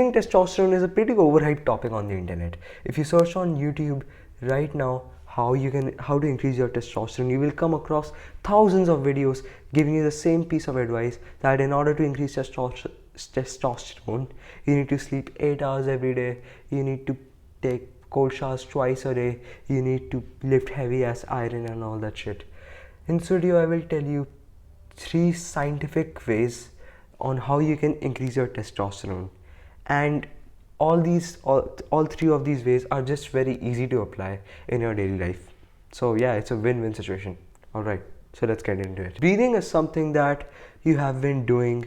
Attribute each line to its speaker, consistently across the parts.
Speaker 1: increasing testosterone is a pretty overhyped topic on the internet. If you search on YouTube right now how to increase your testosterone, you will come across thousands of videos giving you the same piece of advice, that in order to increase testosterone, you need to sleep 8 hours every day, you need to take cold showers twice a day, you need to lift heavy as iron and all that shit. In this video I will tell you 3 scientific ways on how you can increase your testosterone, and all 3 of these ways are just very easy to apply in your daily life. So yeah, it's a win-win situation. Alright, so let's get into it. Breathing is something that you have been doing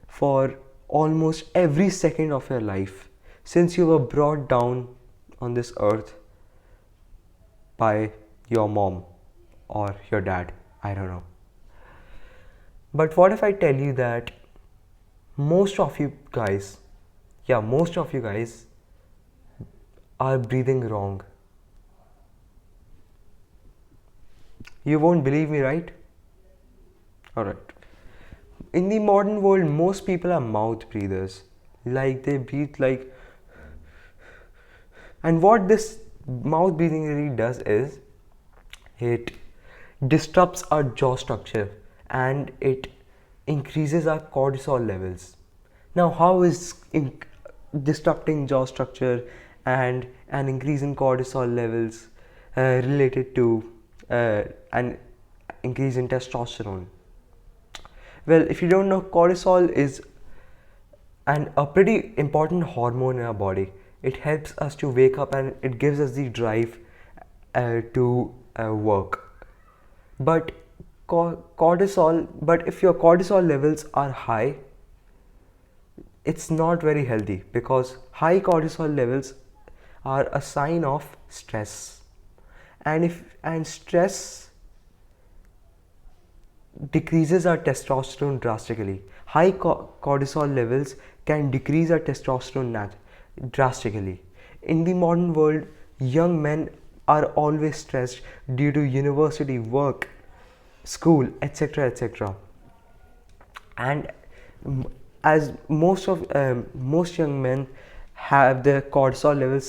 Speaker 1: for almost every second of your life since you were brought down on this earth by your mom or your dad, I don't know. But what if I tell you that most of you guys are breathing wrong? You won't believe me, right? Alright. In the modern world, most people are mouth breathers. Like they breathe like... And what this mouth breathing really does is, it disrupts our jaw structure and it increases our cortisol levels. Now, how is disrupting jaw structure and an increase in cortisol levels related to an increase in testosterone? Well, if you don't know, cortisol is a pretty important hormone in our body. It helps us to wake up and it gives us the drive to work. But if your cortisol levels are high, it's not very healthy, because high cortisol levels are a sign of stress, and stress decreases our testosterone drastically. High cortisol levels can decrease our testosterone drastically. In the modern world, young men are always stressed due to university, work, school, etc., etc. And as most young men have their cortisol levels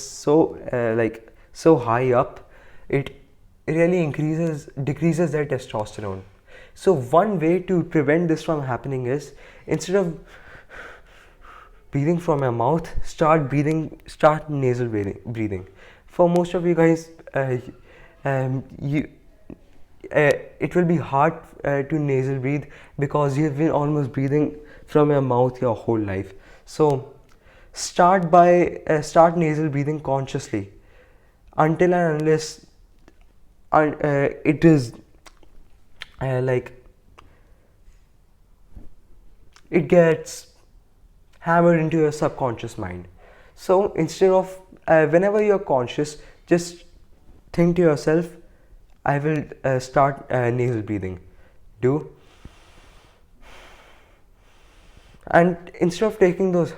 Speaker 1: so high up, it really decreases their testosterone. So one way to prevent this from happening is, instead of breathing from your mouth, start nasal breathing. For most of you guys, it will be hard to nasal breathe because you have been almost breathing from your mouth your whole life. So start nasal breathing consciously until and unless it is it gets hammered into your subconscious mind. So instead of whenever you're conscious, just think to yourself, I will start nasal breathing. And instead of taking those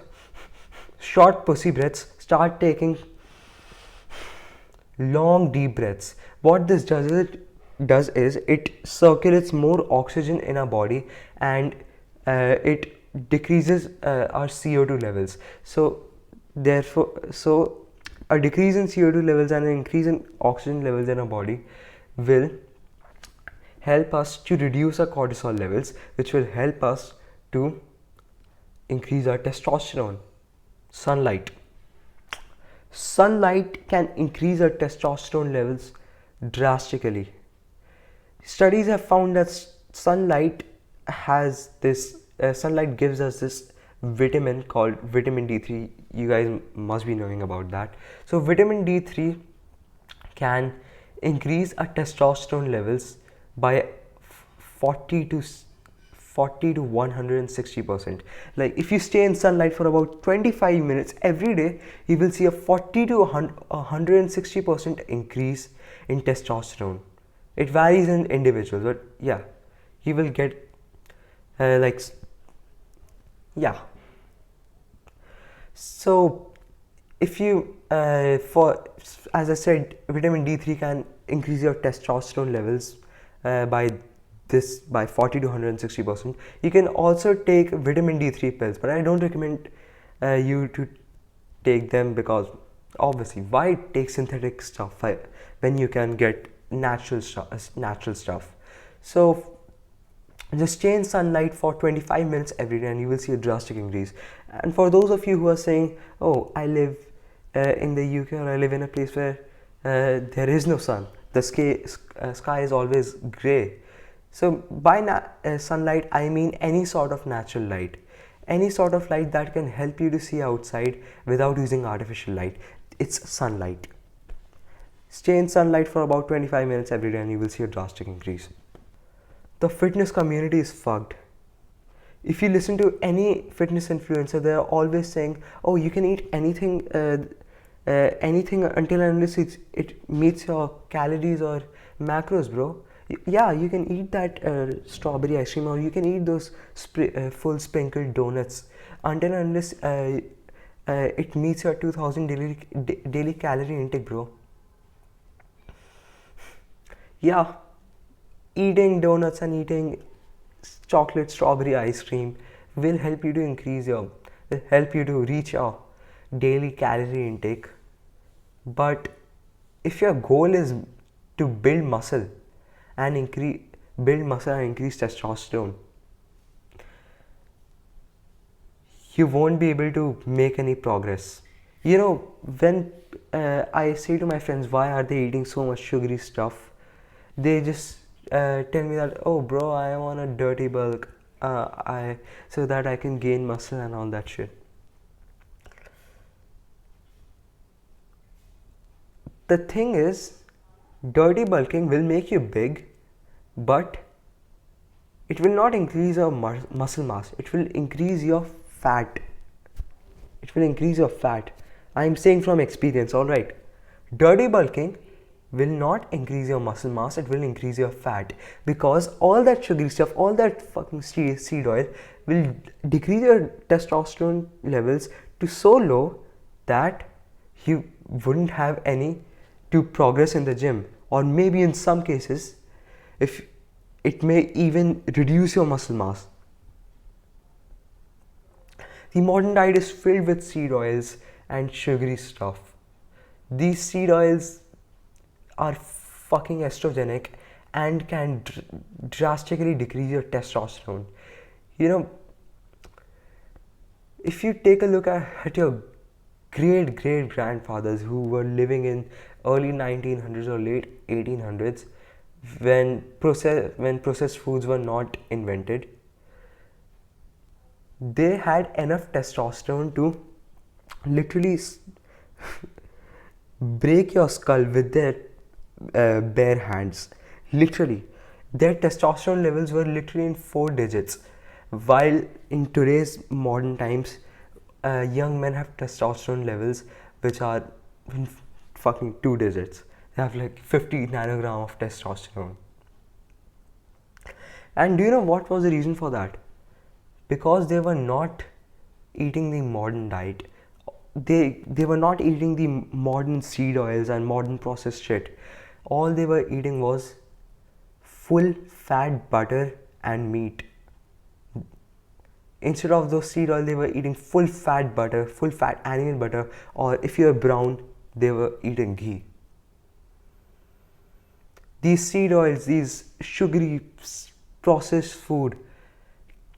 Speaker 1: short pussy breaths, start taking long deep breaths. What this does is it circulates more oxygen in our body, and it decreases our CO2 levels. So a decrease in CO2 levels and an increase in oxygen levels in our body will help us to reduce our cortisol levels, which will help us to increase our testosterone. Sunlight can increase our testosterone levels drastically. Studies have found that sunlight gives us this vitamin called vitamin D3. You guys must be knowing about that. So vitamin D3 can increase our testosterone levels by 40 to 160%. Like if you stay in sunlight for about 25 minutes every day, you will see a 40 to 160% increase in testosterone. It varies in individuals, but yeah, you will get So if you as I said, vitamin D3 can increase your testosterone levels by 40 to 160%. You can also take vitamin D3 pills, but I don't recommend you to take them, because obviously why take synthetic stuff when you can get natural stuff. So just change sunlight for 25 minutes every day and you will see a drastic increase. And for those of you who are saying, oh, I live in the UK, or I live in a place where there is no sun, the sky is always grey. So by sunlight I mean any sort of natural light, any sort of light that can help you to see outside without using artificial light. It's sunlight. Stay in sunlight for about 25 minutes every day and you will see a drastic increase. The fitness community is fucked. If you listen to any fitness influencer, they are always saying, oh, you can eat anything until and unless it meets your calories or macros, bro. Yeah, you can eat that strawberry ice cream, or you can eat those full sprinkled donuts until and unless it meets your 2000 daily calorie intake, bro. Yeah, eating donuts and eating chocolate strawberry ice cream will help you to reach your daily calorie intake. But if your goal is to build muscle and increase testosterone, you won't be able to make any progress. You know, when I say to my friends, why are they eating so much sugary stuff, they just tell me that, oh bro, I am on a dirty bulk so that I can gain muscle and all that shit. The thing is, dirty bulking will make you big, but it will not increase your muscle mass. It will increase your fat. I am saying from experience, alright. Dirty bulking will not increase your muscle mass, it will increase your fat, because all that sugary stuff, all that fucking seed oil will decrease your testosterone levels to so low that you wouldn't have any to progress in the gym, or maybe in some cases if it may even reduce your muscle mass. The modern diet is filled with seed oils and sugary stuff. These seed oils are fucking estrogenic and can drastically decrease your testosterone. You know, if you take a look at your great grandfathers who were living in early 1900s or late 1800s, when processed foods were not invented, they had enough testosterone to literally break your skull with their bare hands. Literally, their testosterone levels were literally in 4 digits, while in today's modern times young men have testosterone levels which are in fucking 2 digits. They have like 50 nanogram of testosterone. And do you know what was the reason for that? Because they were not eating the modern diet. They were not eating the modern seed oils and modern processed shit. All they were eating was full fat butter and meat. Instead of those seed oil, they were eating full fat butter, full fat animal butter, or if you're brown, they were eating ghee. These seed oils, these sugary processed food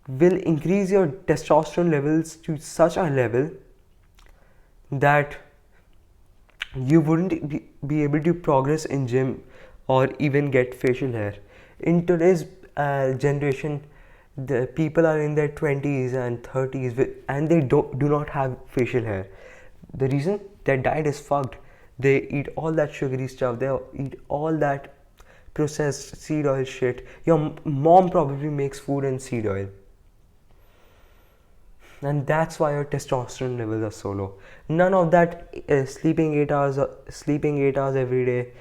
Speaker 1: will increase your testosterone levels to such a level that you wouldn't be able to progress in gym or even get facial hair. In today's generation, the people are in their 20s and 30s and they do not have facial hair. The reason? Their diet is fucked. They eat all that sugary stuff, they eat all that processed seed oil shit. Your mom probably makes food in seed oil, and that's why your testosterone levels are so low. None of that sleeping 8 hours every day,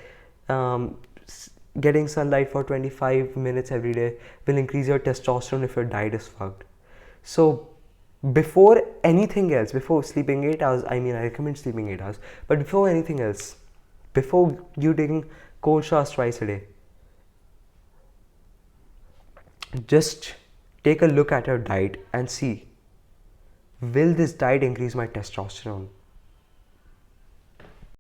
Speaker 1: getting sunlight for 25 minutes every day will increase your testosterone if your diet is fucked. So before anything else, before sleeping 8 hours, I recommend sleeping 8 hours, but before anything else, before you taking cold showers twice a day, just take a look at your diet and see will this diet increase my testosterone?